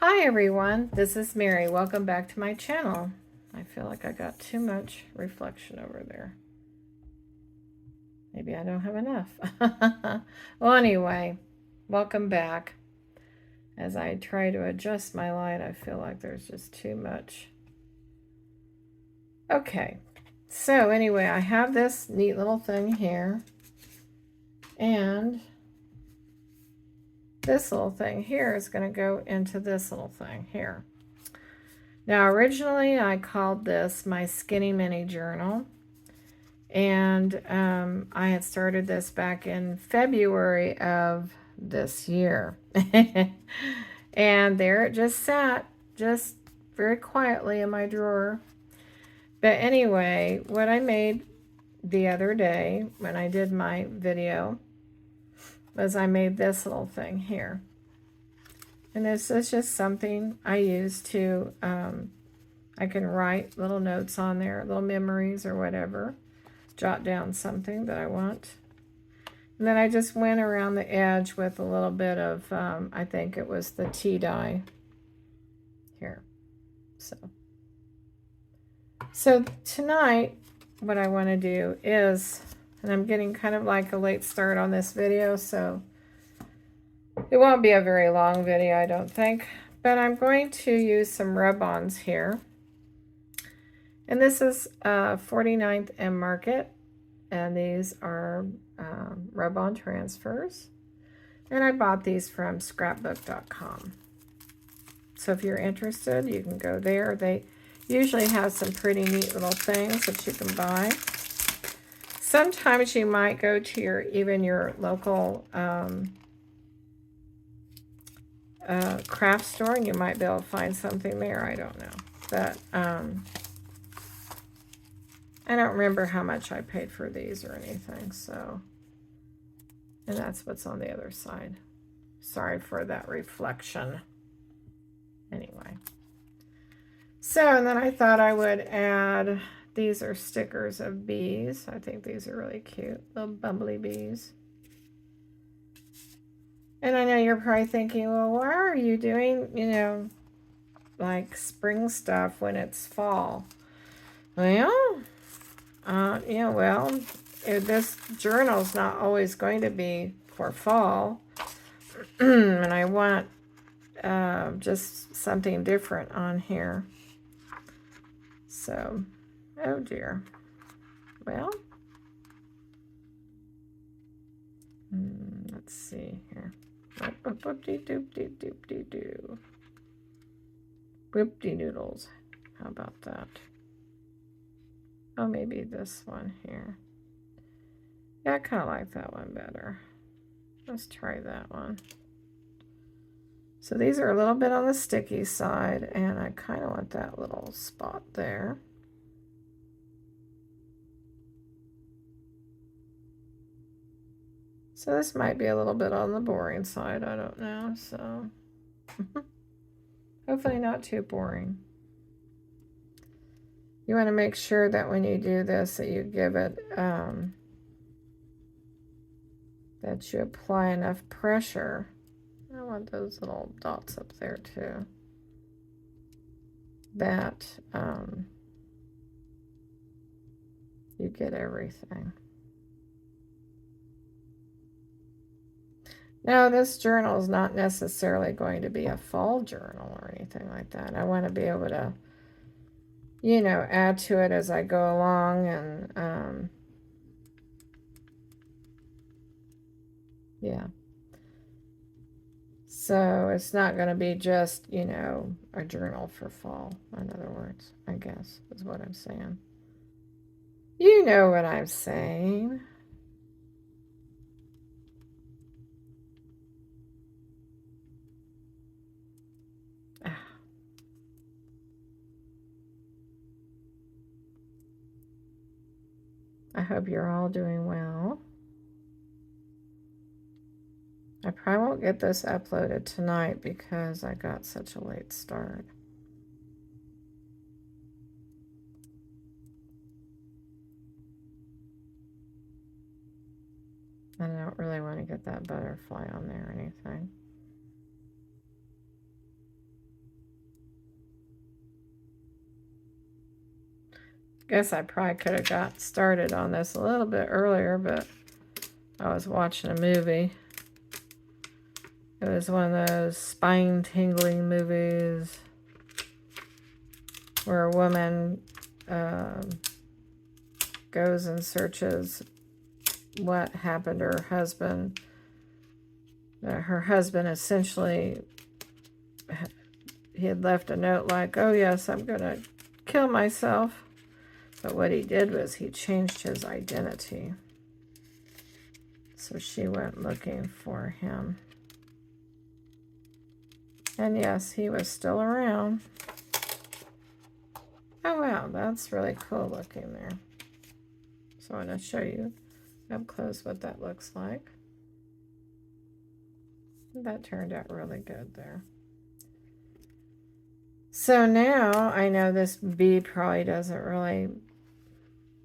Hi everyone, this is Mary. Welcome back to my channel. I feel like I got too much reflection over there. Maybe I don't have enough. Well, anyway, welcome back. As I try to adjust my light, I feel like there's just too much. Okay, so anyway, I have this neat little thing here. And this little thing here is going to go into this little thing here. Now, originally I called this my Skinny Mini Journal. And I had started this back in February of this year. And there it just sat, just very quietly in my drawer. But anyway, what I made the other day when I did my video was I made this little thing here. And this is just something I use to, I can write little notes on there, little memories or whatever. Jot down something that I want. And then I just went around the edge with a little bit of, I think it was the tea dye here. So tonight, what I want to do is, and I'm getting kind of like a late start on this video, so it won't be a very long video, I don't think. But I'm going to use some rub-ons here. And this is 49th and Market. And these are rub-on transfers. And I bought these from scrapbook.com. So if you're interested, you can go there. They usually have some pretty neat little things that you can buy. Sometimes you might go to even your local craft store and you might be able to find something there. I don't know. But I don't remember how much I paid for these or anything, so. And that's what's on the other side. Sorry for that reflection. Anyway. So, and then I thought I would add, these are stickers of bees. I think these are really cute, little bumbly bees. And I know you're probably thinking, well, why are you doing, like spring stuff when it's fall? Well, this journal's not always going to be for fall. And I want just something different on here. So, oh dear. Well, let's see here. Whoop-de-doop-de-doop-de-doo. Whoop-de-noodles. How about that? Oh, maybe this one here. Yeah, I kind of like that one better. Let's try that one. So these are a little bit on the sticky side, and I kind of want that little spot there. So this might be a little bit on the boring side, I don't know, so hopefully not too boring. You want to make sure that when you do this that you give it, that you apply enough pressure. I want those little dots up there too. That you get everything. Now, this journal is not necessarily going to be a fall journal or anything like that. I want to be able to, add to it as I go along and, yeah. So it's not going to be just, a journal for fall, in other words, I guess, is what I'm saying. You know what I'm saying. I hope you're all doing well. I probably won't get this uploaded tonight because I got such a late start. And I don't really want to get that butterfly on there or anything. Guess I probably could have got started on this a little bit earlier, but I was watching a movie. It was one of those spine-tingling movies where a woman goes and searches what happened to her husband. Her husband essentially, he had left a note like, oh yes, I'm going to kill myself. But what he did was he changed his identity. So she went looking for him. And yes, he was still around. Oh wow, that's really cool looking there. So I want to show you up close what that looks like. That turned out really good there. So now I know this bee probably doesn't really,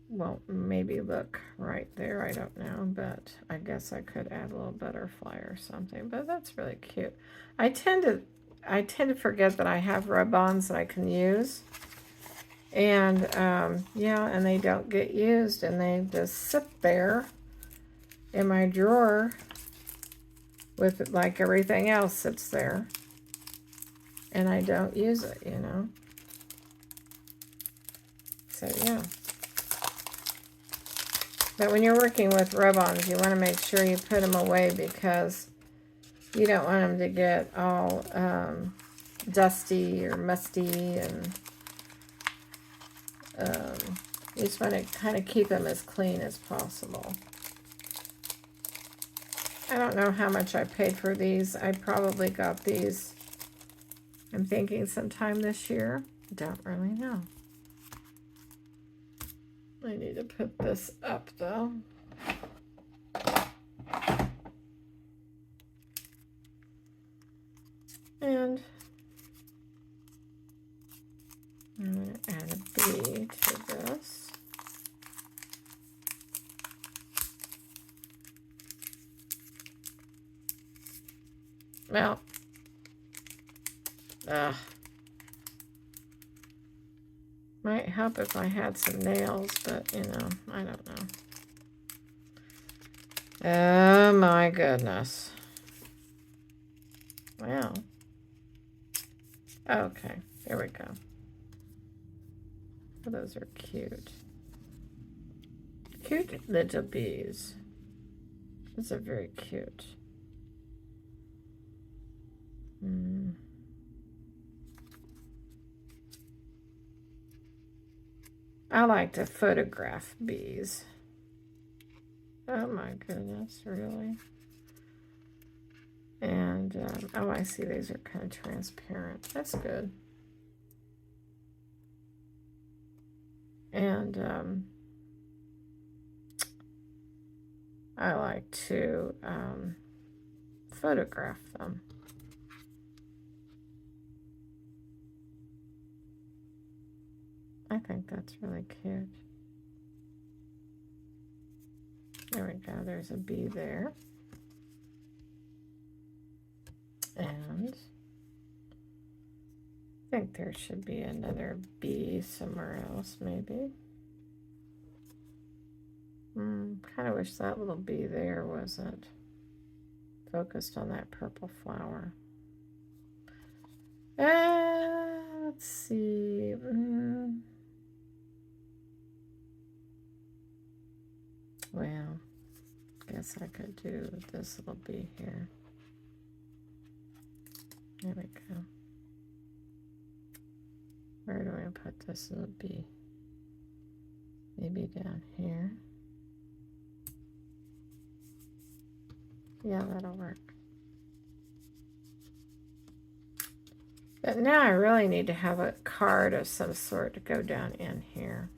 well, maybe look right there. I don't know, but I guess I could add a little butterfly or something. But that's really cute. I tend to forget that I have rub-ons that I can use. And yeah, and they don't get used, and they just sit there in my drawer with like everything else sits there, and I don't use it, you know. So yeah. But when you're working with rub-ons, you want to make sure you put them away because you don't want them to get all dusty or musty, and you just want to kind of keep them as clean as possible. I don't know how much I paid for these. I probably got these, I'm thinking sometime this year. Don't really know. I need to put this up though. And I'm going to add a bee to this. Well, might help if I had some nails, but you know, I don't know. Oh my goodness. Well, okay, there we go. Oh, those are cute. Cute little bees. Those are very cute. I like to photograph bees. Oh my goodness, really? And, oh, I see these are kind of transparent. That's good. And I like to photograph them. I think that's really cute. There we go. There's a bee there. And I think there should be another bee somewhere else, maybe. Kind of wish that little bee there wasn't focused on that purple flower. Let's see. Well, guess I could do this little bee here. There we go. Where do I put this little bee? Maybe down here. Yeah, that'll work. But now I really need to have a card of some sort to go down in here.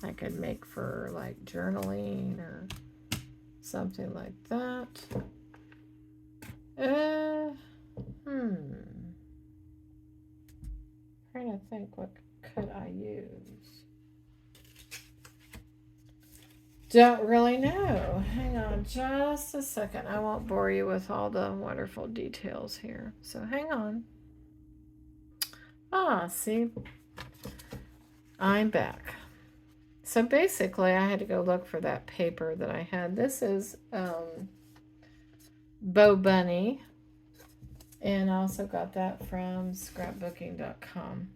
I could make for like journaling or something like that. Trying to think, what could I use? Don't really know. Hang on just a second. I won't bore you with all the wonderful details here. So hang on. Ah, see, I'm back. So basically, I had to go look for that paper that I had. This is Bo Bunny, and I also got that from scrapbooking.com.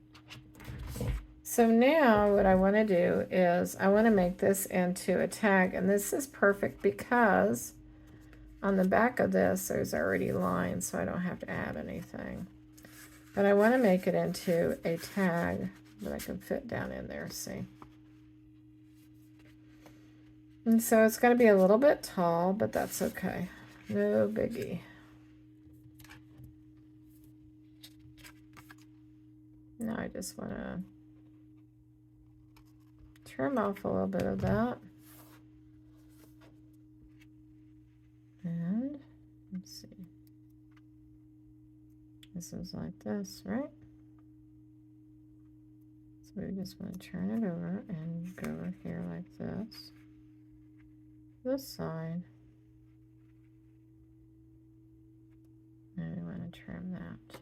So now what I want to do is I want to make this into a tag, and this is perfect because on the back of this there's already lines, so I don't have to add anything. But I want to make it into a tag that I can fit down in there, see? And so it's going to be a little bit tall, but that's okay. No biggie. Now I just want to trim off a little bit of that. And let's see. This is like this, right? So we just want to turn it over and go over here like this. This side. And we want to trim that.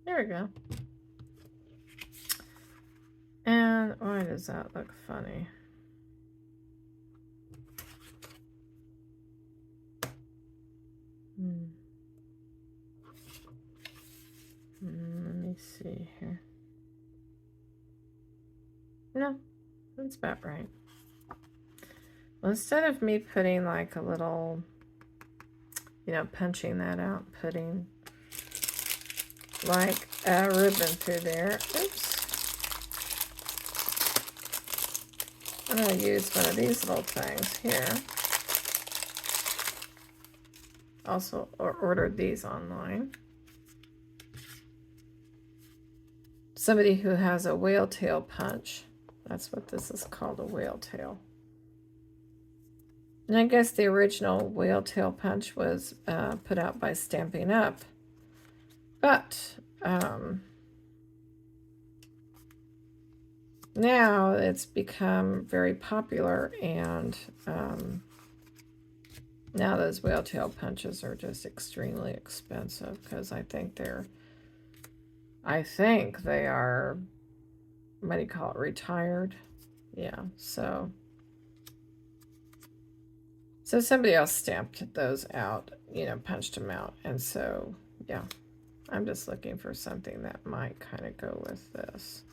There we go. And why does that look funny? Let me see here. No, that's about right. Well, instead of me putting like a little, you know, punching that out, putting like a ribbon through there. Oops. I'm going to use one of these little things here. Also ordered these online. Somebody who has a whale tail punch. That's what this is called, a whale tail. And I guess the original whale tail punch was put out by Stampin' Up. But now it's become very popular, and now those whale tail punches are just extremely expensive because I think they are, what do you call it, retired? Yeah, so somebody else stamped those out, you know, punched them out, and so yeah, I'm just looking for something that might kind of go with this.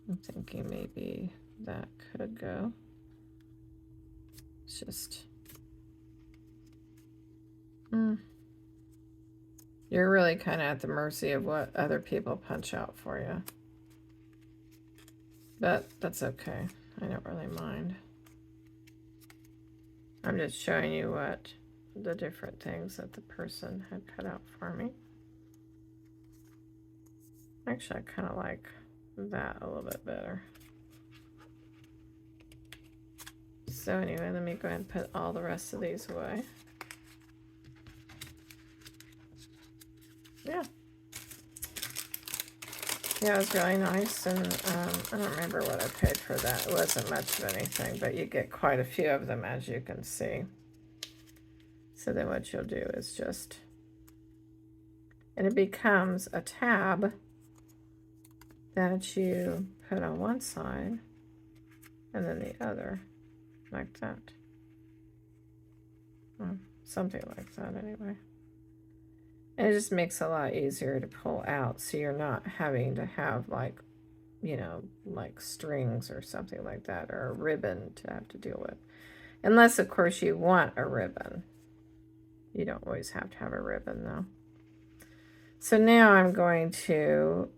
I'm thinking maybe that could go. It's just, you're really kind of at the mercy of what other people punch out for you. But that's okay. I don't really mind. I'm just showing you what the different things that the person had cut out for me. Actually, I kind of like that a little bit better. So anyway, let me go ahead and put all the rest of these away. Yeah. Yeah, it was really nice, and I don't remember what I paid for that. It wasn't much of anything, but you get quite a few of them, as you can see. So then what you'll do is just, and it becomes a tab that you put on one side and then the other, like that. Well, something like that anyway. And it just makes it a lot easier to pull out, so you're not having to have, like, you know, like strings or something like that, or a ribbon to have to deal with. Unless, of course, you want a ribbon. You don't always have to have a ribbon, though. So now I'm going to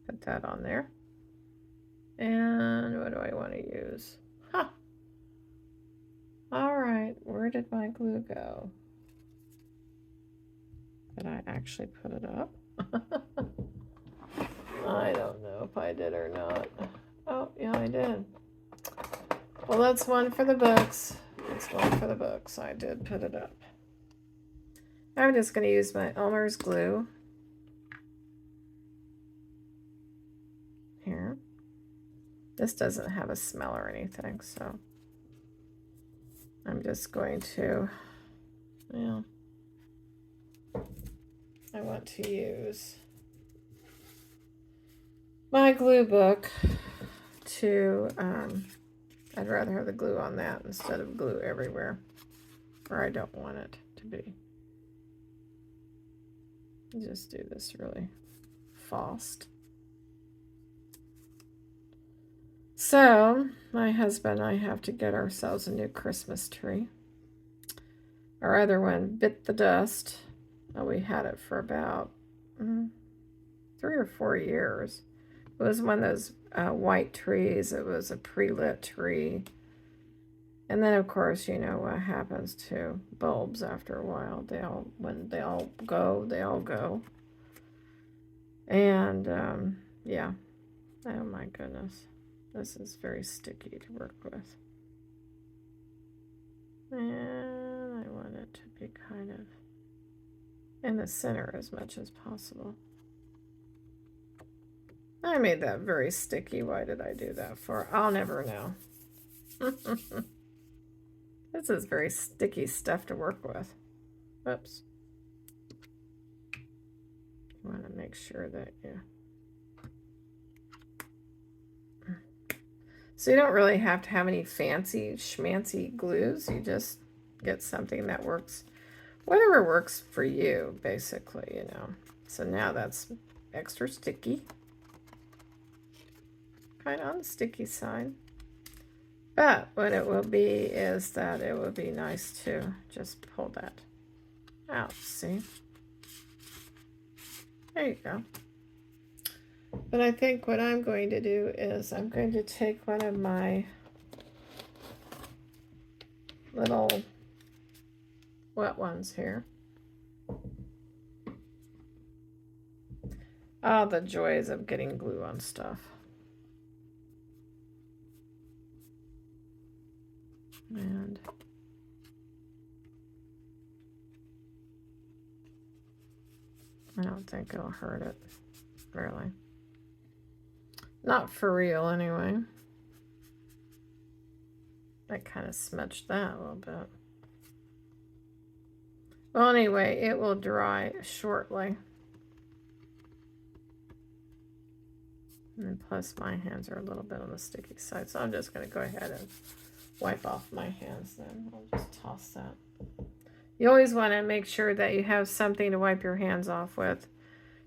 put that on there. And what do I want to use? Huh. All right, where did my glue go? Did I actually put it up? I don't know if I did or not. Oh, yeah, I did. Well, that's one for the books. That's one for the books. I did put it up. I'm just going to use my Elmer's glue. Here. This doesn't have a smell or anything, so I'm just going to, yeah. I want to use my glue book to, I'd rather have the glue on that instead of glue everywhere, or I don't want it to be. Just do this really fast. So, my husband and I have to get ourselves a new Christmas tree. Our other one bit the dust. We had it for about 3 or 4 years. It was one of those white trees. It was a pre-lit tree. And then, of course, you know what happens to bulbs after a while. When they all go, they all go. And, yeah. Oh, my goodness. This is very sticky to work with. And I want it to be kind of in the center as much as possible. I made that very sticky. Why did I do that for? I'll never know. This is very sticky stuff to work with. Oops. You want to make sure that So you don't really have to have any fancy schmancy glues. You just get something that works, whatever works for you, basically, you know. So now that's extra sticky. Kind of on the sticky side. But what it will be is that it will be nice to just pull that out, see? There you go. But I think what I'm going to do is I'm going to take one of my little wet ones here. Oh, the joys of getting glue on stuff. And I don't think it'll hurt it, really. Not for real, anyway. I kind of smudged that a little bit. Well, anyway, it will dry shortly. And plus, my hands are a little bit on the sticky side, so I'm just going to go ahead and wipe off my hands then. I'll just toss that. You always want to make sure that you have something to wipe your hands off with,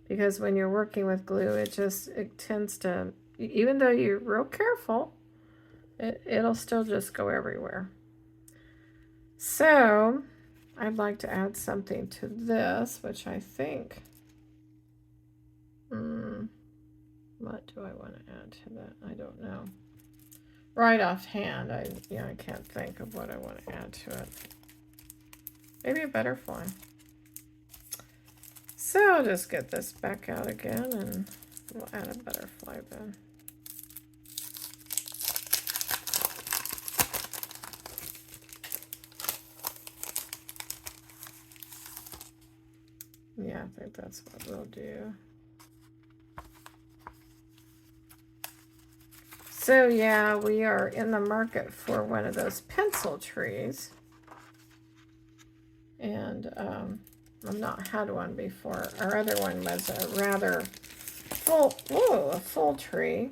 because when you're working with glue, it tends to, even though you're real careful, it'll still just go everywhere. So I'd like to add something to this, which I think, what do I want to add to that? I don't know. Right offhand, I can't think of what I want to add to it. Maybe a butterfly. So I'll just get this back out again and we'll add a butterfly then. Yeah, I think that's what we'll do. So yeah, we are in the market for one of those pencil trees. And I've not had one before. Our other one was a rather a full tree.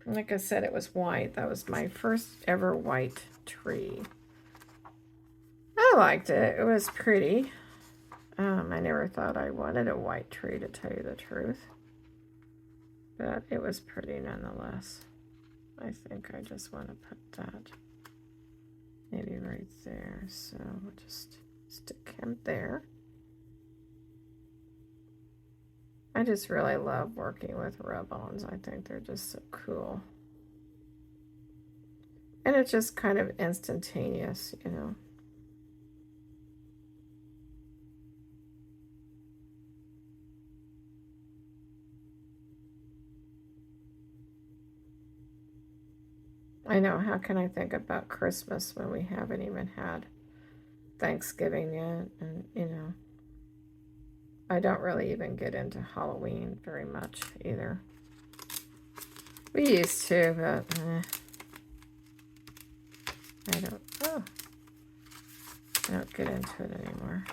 Like I said, it was white. That was my first ever white tree. I liked it. It was pretty. I never thought I wanted a white tree, to tell you the truth. But it was pretty nonetheless. I think I just want to put that maybe right there. So we'll just stick him there. I just really love working with rub-ons. I think they're just so cool. And it's just kind of instantaneous, you know. I know, how can I think about Christmas when we haven't even had Thanksgiving yet? And, you know, I don't really even get into Halloween very much either. We used to, but I don't get into it anymore.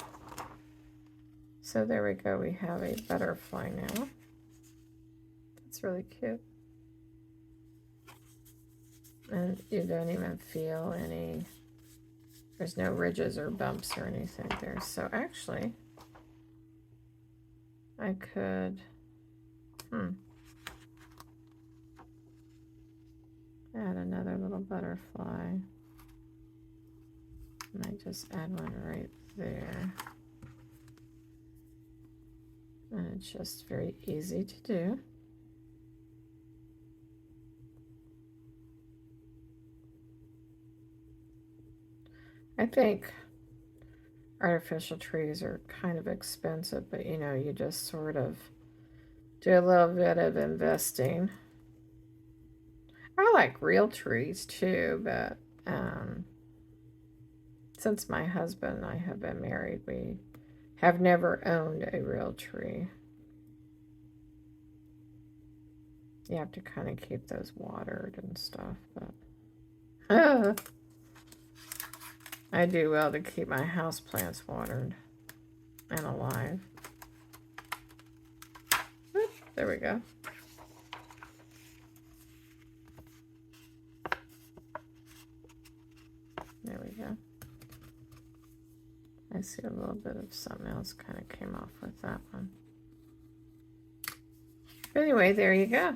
So there we go. We have a butterfly now. That's really cute. And you don't even feel any, there's no ridges or bumps or anything there. So actually, I could, add another little butterfly. And I just add one right there. And it's just very easy to do. I think artificial trees are kind of expensive, but you know, you just sort of do a little bit of investing. I like real trees too, but since my husband and I have been married, we have never owned a real tree. You have to kind of keep those watered and stuff, but I do well to keep my house plants watered and alive. Oop, there we go. There we go. I see a little bit of something else kind of came off with that one. But anyway, there you go.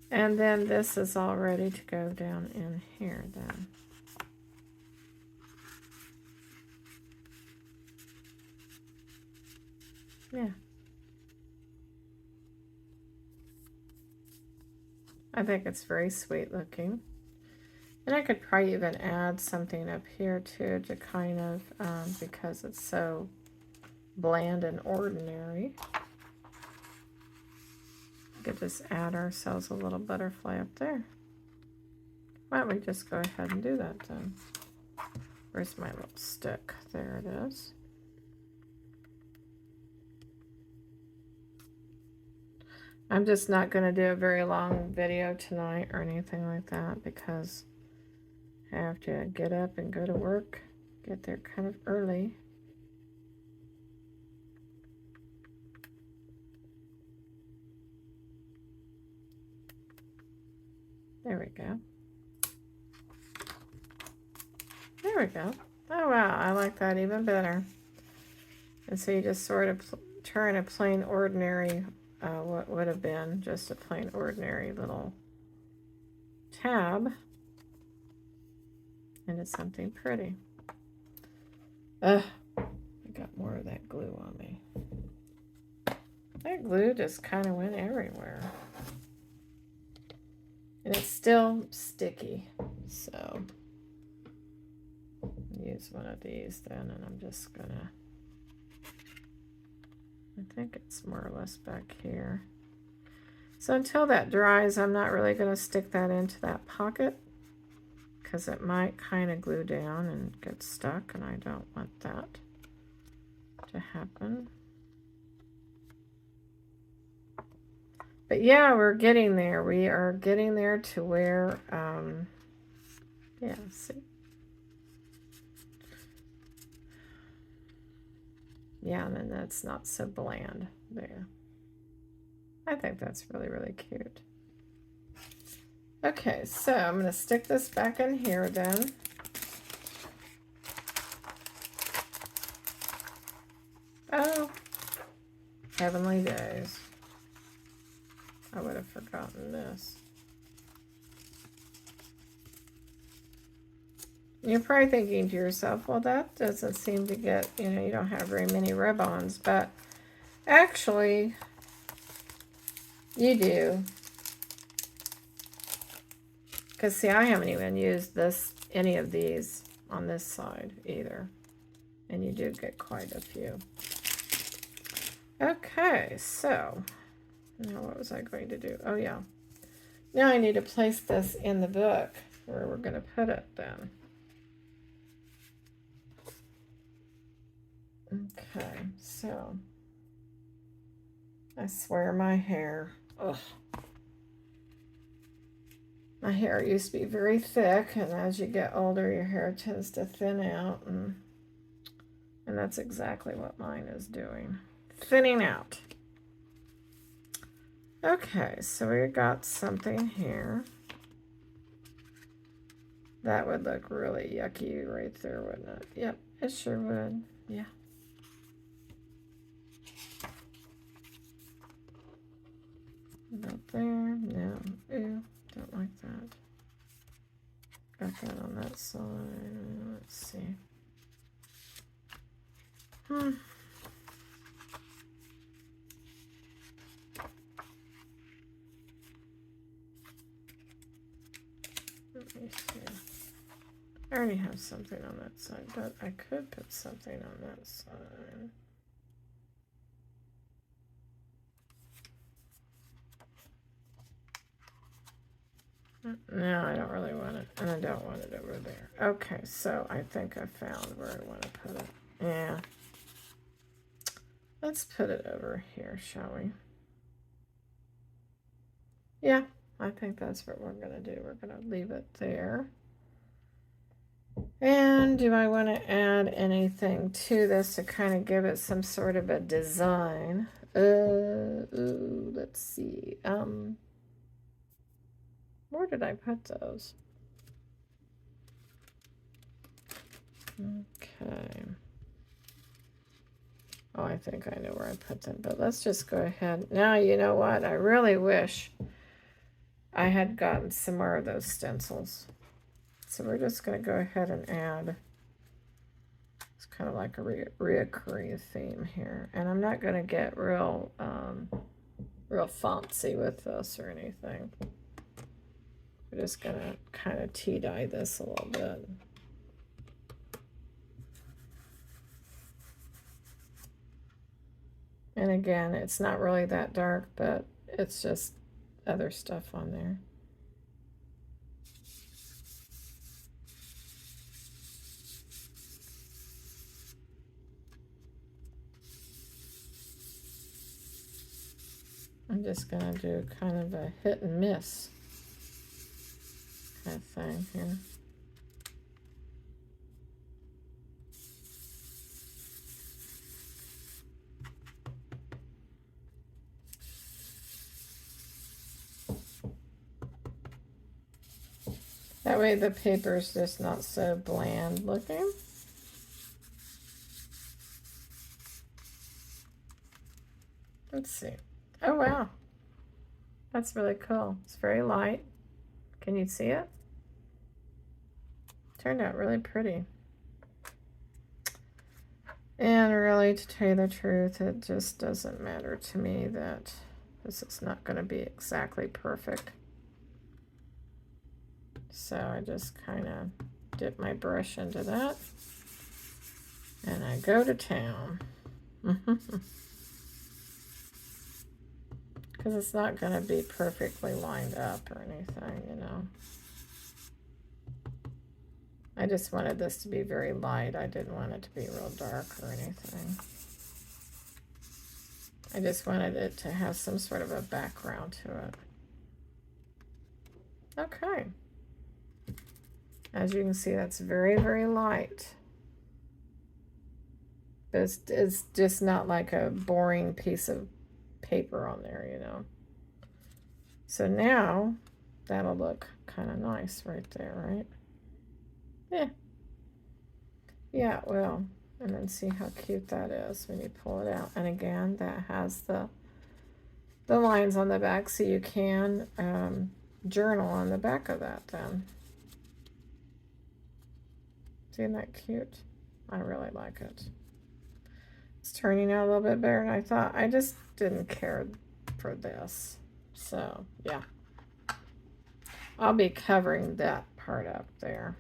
And then this is all ready to go down in here then. Yeah. I think it's very sweet looking. And I could probably even add something up here too to kind of, because it's so bland and ordinary. We could just add ourselves a little butterfly up there. Why don't we just go ahead and do that then? Where's my little stick? There it is. I'm just not going to do a very long video tonight or anything like that because I have to get up and go to work, get there kind of early. There we go. There we go. Oh wow, I like that even better. And so you just sort of turn a plain ordinary, what would have been just a plain ordinary little tab into something pretty. I got more of that glue on me. That glue just kind of went everywhere. And it's still sticky, so use one of these then, and I'm just gonna, I think it's more or less back here. So until that dries, I'm not really gonna stick that into that pocket because it might kind of glue down and get stuck, and I don't want that to happen. But yeah, we're getting there. We are getting there to where, yeah, see? Yeah, and then that's not so bland there. I think that's really, really cute. Okay, so I'm going to stick this back in here then. Oh, heavenly days. I would have forgotten this. You're probably thinking to yourself, well, that doesn't seem to get, you know, you don't have very many rub-ons, but actually, you do. Because, see, I haven't even used any of these on this side either. And you do get quite a few. Okay, so, now what was I going to do? Oh, yeah. Now I need to place this in the book where we're going to put it then. Okay, so I swear my hair, ugh. My hair used to be very thick, and as you get older, your hair tends to thin out, and And that's exactly what mine is doing. Thinning out. Okay, so we got something here. That would look really yucky right there, wouldn't it? Yep, it sure would. Yeah. About there. No. Ew, don't like that. Got that on that side. Let's see. Let me see. I already have something on that side, but I could put something on that side. No, I don't really want it, and I don't want it over there. Okay, so I think I found where I want to put it. Yeah. Let's put it over here, shall we? Yeah, I think that's what we're going to do. We're going to leave it there. And do I want to add anything to this to kind of give it some sort of a design? Ooh, let's see. Where did I put those? Okay. Oh, I think I know where I put them, but let's just go ahead. Now, you know what? I really wish I had gotten some more of those stencils. So we're just going to go ahead and add. It's kind of like a reoccurring theme here. And I'm not going to get real fancy with this or anything. We're just going to kind of tea dye this a little bit. And again, it's not really that dark, but it's just other stuff on there. I'm just going to do kind of a hit and miss kind of thing here. That way the paper's just not so bland looking. Let's see. Oh, wow. That's really cool. It's very light. Can you see it? Turned out really pretty. And really, to tell you the truth, it just doesn't matter to me that this is not going to be exactly perfect. So I just kind of dip my brush into that. And I go to town. Because it's not going to be perfectly lined up or anything, you know. I just wanted this to be very light. I didn't want it to be real dark or anything. I just wanted it to have some sort of a background to it. Okay. As you can see, that's very, very light. But it's just not like a boring piece of paper on there, you know. So now that'll look kind of nice right there, right? Yeah. Yeah, well, and then see how cute that is when you pull it out. And again, that has the lines on the back, so you can journal on the back of that then. Isn't that cute? I really like it. It's turning out a little bit better than I thought. I just didn't care for this. So, yeah. I'll be covering that part up there.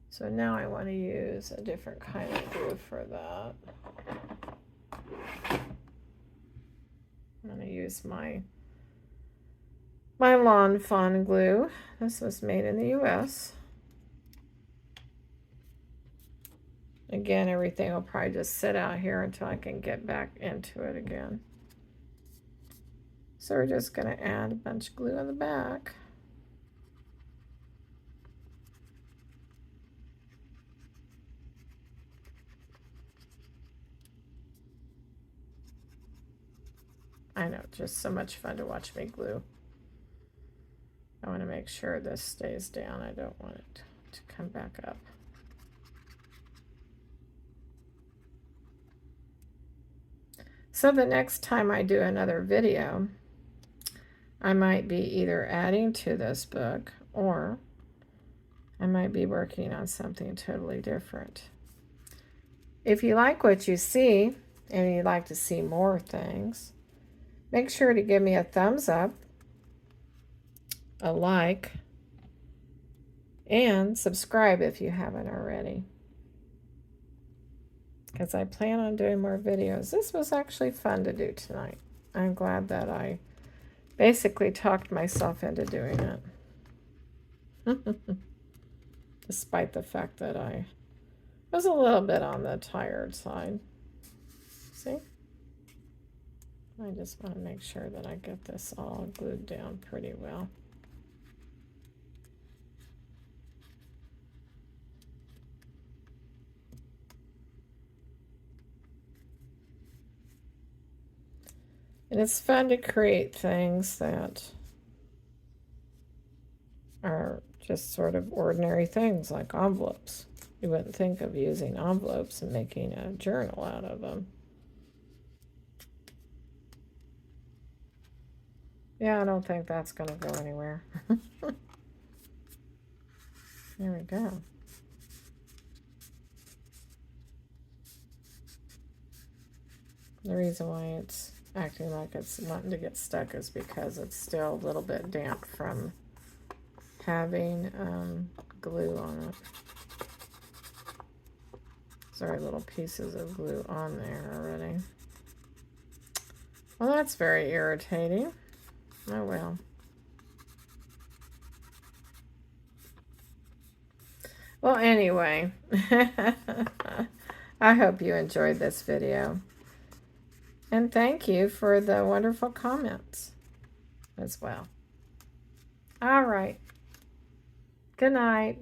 So now I want to use a different kind of glue for that. I'm going to use my Lawn Fawn glue. This was made in the US. Again, everything will probably just sit out here until I can get back into it again. So we're just going to add a bunch of glue on the back. I know, just so much fun to watch me glue. I want to make sure this stays down. I don't want it to come back up. So the next time I do another video, I might be either adding to this book or I might be working on something totally different. If you like what you see and you'd like to see more things, make sure to give me a thumbs up, a like, and subscribe if you haven't already. Because I plan on doing more videos. This was actually fun to do tonight. I'm glad that I basically talked myself into doing it. Despite the fact that I was a little bit on the tired side. See? I just want to make sure that I get this all glued down pretty well. And it's fun to create things that are just sort of ordinary things like envelopes. You wouldn't think of using envelopes and making a journal out of them. Yeah, I don't think that's going to go anywhere. There we go. The reason why it's acting like it's wanting to get stuck is because it's still a little bit damp from having glue on it. There are little pieces of glue on there already. Well, that's very irritating. Oh well. Well, anyway, I hope you enjoyed this video. And thank you for the wonderful comments as well. All right. Good night.